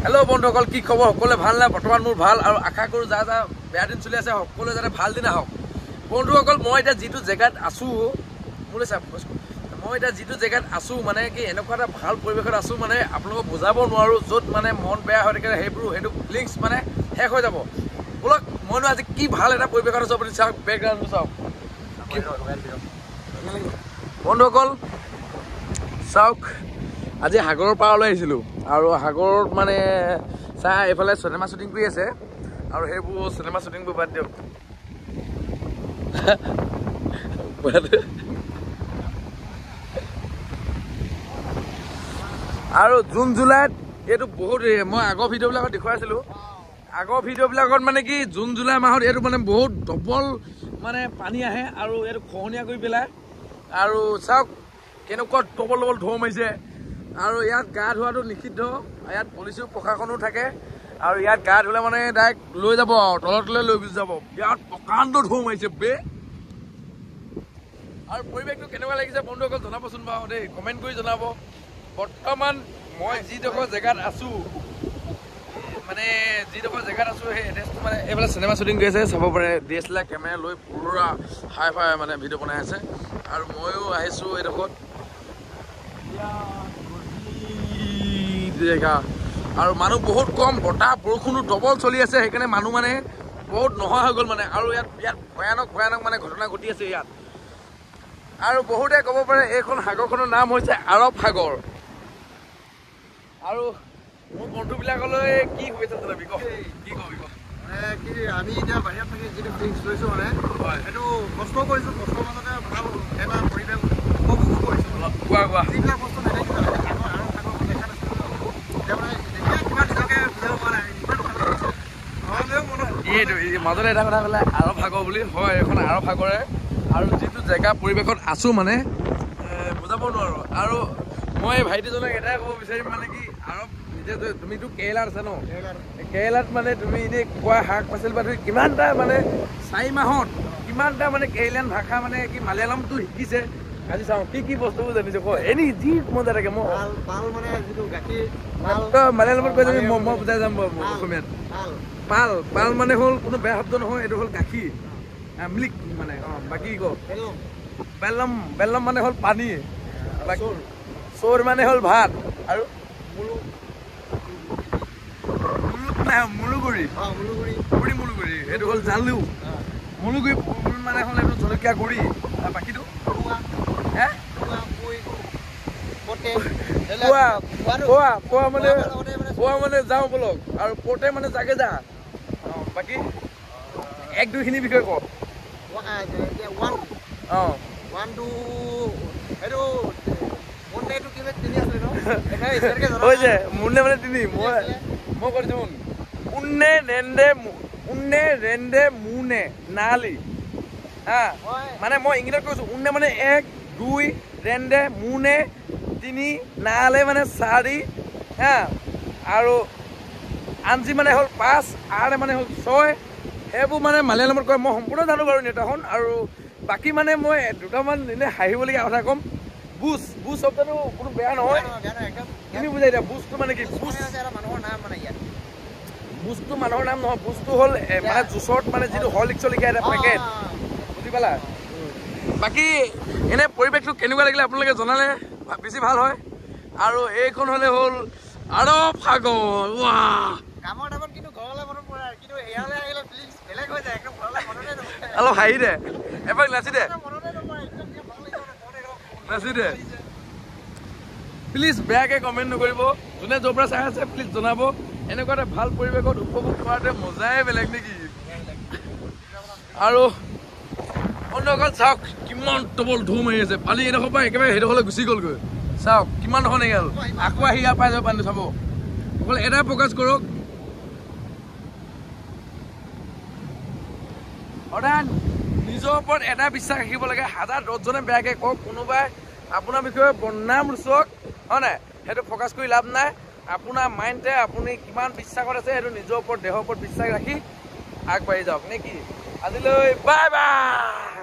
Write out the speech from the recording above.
Hello' বন্ধুসকল, কি খবৰ? সকলোৱে ভাল নাই? বৰ্তমান মোৰ ভাল আৰু আশা কৰোঁ যা বেয়া দিন চলি আছে সকলোৱে যাতে ভাল দিন আহক। বন্ধুসকল, মই এতিয়া যিটো জেগাত আছোঁ মানে কি এনেকুৱা এটা ভাল পৰিৱেশত আছোঁ মানে আপোনালোকক বুজাব নোৱাৰোঁ। য'ত মানে মন বেয়া হৈ থাকে সেইটো ফিলিংছ মানে শেষ হৈ যাব। ব'লক, মইনো আজি কি ভাল এটা পৰিৱেশত আছোঁ আপুনি চাওক, বেকগ্ৰাউণ্ডটো চাওক। বন্ধুসকল চাওক, আজি সাগৰৰ পাৰলৈ আহিছিলোঁ আৰু সাগৰত মানে চাই এইফালে চিনেমা শ্বুটিং কৰি আছে আৰু সেইবোৰ চিনেমা শ্বুটিংবোৰ বাদ দিয়ক। আৰু জুন জুলাইত এইটো বহুত মই আগৰ ভিডিঅ'বিলাকত দেখুৱাইছিলোঁ। আগৰ ভিডিঅ'বিলাকত মানে কি জুন জুলাই মাহত এইটো মানে বহুত ডবল মানে পানী আহে আৰু এইটো খহনীয়া কৰি পেলায়। আৰু চাওক কেনেকুৱা ডবল ডবল ঢৌ মাৰিছে। আৰু ইয়াত গা ধোৱাটো নিষিদ্ধ, ইয়াত পুলিচো প্ৰশাসনো থাকে আৰু ইয়াত গা ধুলে মানে ডাইৰেক্ট লৈ যাব আৰু তলতলৈ লৈ গুচি যাব। ইয়াত প্ৰকাণ্ড ঢৌ মাৰিছে বে। আৰু পৰিৱেশটো কেনেকুৱা লাগিছে বন্ধুসকল জনাবচোন বাৰু দেই, কমেণ্ট কৰি জনাব। বৰ্তমান মই যিডোখৰ জেগাত আছোঁ সেই এড্ৰেছটো মানে এইফালে চিনেমা শ্বুটিং কৰি আছে, চাব পাৰে। DSLR কেমেৰা লৈ পুৰা হাই ফাই মানে ভিডিঅ' বনাই আছে। আৰু ময়ো আহিছোঁ এইডোখৰত জেগা আৰু মানুহ বহুত কম, বতাহ বৰষুণো ডবল চলি আছে, সেইকাৰণে মানুহ মানে বহুত নোহোৱা হৈ গ'ল মানে। আৰু ইয়াত ভয়ানক মানে ঘটনা ঘটি আছে ইয়াত। আৰু বহুতে ক'ব পাৰে এইখন সাগৰখনৰ নাম হৈছে আৰৱ সাগৰ। আৰু মোৰ বন্ধুবিলাকলৈ কি হৈছে জনাবি, ক কি কবি ক? কি আমি এতিয়া বাহিৰত থাকি যিটো ফিলিংছ লৈছোঁ মানে সেইটো কষ্ট কৰিছোঁ, কষ্টৰ মাজতে ভাল এটা পৰিৱেশ উপভোগ কৰিছোঁ। কোৱা যিবিলাক বস্তু নেদেখিছোঁ এইটো মাজতে এটা কথা ক'লে আৰৱ সাগৰ বুলি, হয় এখন আৰৱ সাগৰে। আৰু যিটো জেগা পৰিৱেশত আছোঁ মানে বুজাব নোৱাৰোঁ। আৰু মই ভাইটিজনক এটাই ক'ব বিচাৰিম মানে কি আৰৱ এতিয়া তুমিতো কেৰেলাত আছা ন, কেৰেলাত মানে তুমি এনেই খোৱা শাক পাচলি বা ধৰি কিমানটা মানে 4 মাহত কিমানটা মানে কেৰেলীয়ান ভাষা মানে কি মালায়ালমটো শিকিছে। আজি চাওঁ কি বস্তুবোৰ জানিছে ক, এনেই যি মজা থাকে। মই মালায়ালমত কৈ যাবি, মই বুজাই যাম বাৰু অসমীয়াত। পাল মানে হ'ল কোনো বেয়া শব্দ নহয়, এইটো হ'ল গাখীৰ, মিল্ক মানে। বাকী ক বেলম মানে হ'ল পানী, চোৰ মানে হ'ল ভাত, আৰু মুলুগুৰি এইটো হ'ল জালু। মুলুগুৰি মানে হ'ল এইটো জলকীয়া গুড়ি। আৰু বাকীটো পোৱা মানে যাওঁ বলক, আৰু পতে মানে জাগে যা। বাকী 1 2 খিনি বিষয়ে ক। হৈছে মুন্নে মানে 3 মই কৰিছো শুন। উন্নে ৰেন্দে মুনে নালি হা, মানে মই ইংলিছত কৈছো। উন্নে মানে 1 2 ৰেন্দে মুনে 3 নালে মানে 4 হা, আৰু আঞ্জি মানে হ'ল 5, আৰে মানে হ'ল 6। সেইবোৰ মানে মালায়ালমত কয়। মই সম্পূৰ্ণ জানো বাৰু নেতাখন। আৰু বাকী মানে মই দুটামান এনেই হাঁহিবলগীয়া কথা ক'ম। বুজ শব্দটো কোনো বেয়া নহয়, তুমি বুজাই দিয়া। বুজটো মানে কি? বুজটো মানুহৰ নাম নহয়, বুজটো হ'ল মানে জুচত মানে যিটো হৰলিক্স লিখা এটা পেকেট, বুজি পালা? বাকী এনেই পৰিৱেশটো কেনেকুৱা লাগিলে আপোনালোকে জনালে বেছি ভাল হয়। আৰু এইখন হ'লে হ'ল আৰৱ সাগৰ। অলপ হাঁহি দে, এপাক নাচি দে প্লিজ। বেয়াকৈ কমেণ্ট নকৰিব। যোনে য'ৰ পৰা চাই আছে প্লিজ জনাব। এনেকুৱা এটা ভাল পৰিৱেশত উপভোগ কৰাটোৱে মজাই বেলেগ নেকি। আৰু অন্যসকল চাওক কিমান ডবল ঢৌ মাৰি আছে। পানী এডোখৰ পৰা একেবাৰে সেইডোখৰলৈ গুচি গ'লগৈ। চাওক কিমান ডোখৰ নাগি গ'ল। আকৌ আহি ইয়াৰ পাই যাব পানী চাব। অকল এটাই ফ'কাছ কৰক, সদায় নিজৰ ওপৰত এটা বিশ্বাস ৰাখিব লাগে। 1000-10জনে বেয়াকৈ কওক, কোনোবাই আপোনাৰ বিষয়ে বদনাম ৰুচক, হয় নাই? সেইটো ফ'কাছ কৰি লাভ নাই। আপোনাৰ মাইণ্ডে আপুনি কিমান বিশ্বাসত আছে সেইটো নিজৰ ওপৰত, দেহৰ ওপৰত বিশ্বাস ৰাখি আগবাঢ়ি যাওক নে কি? আজিলৈ বাই বাই।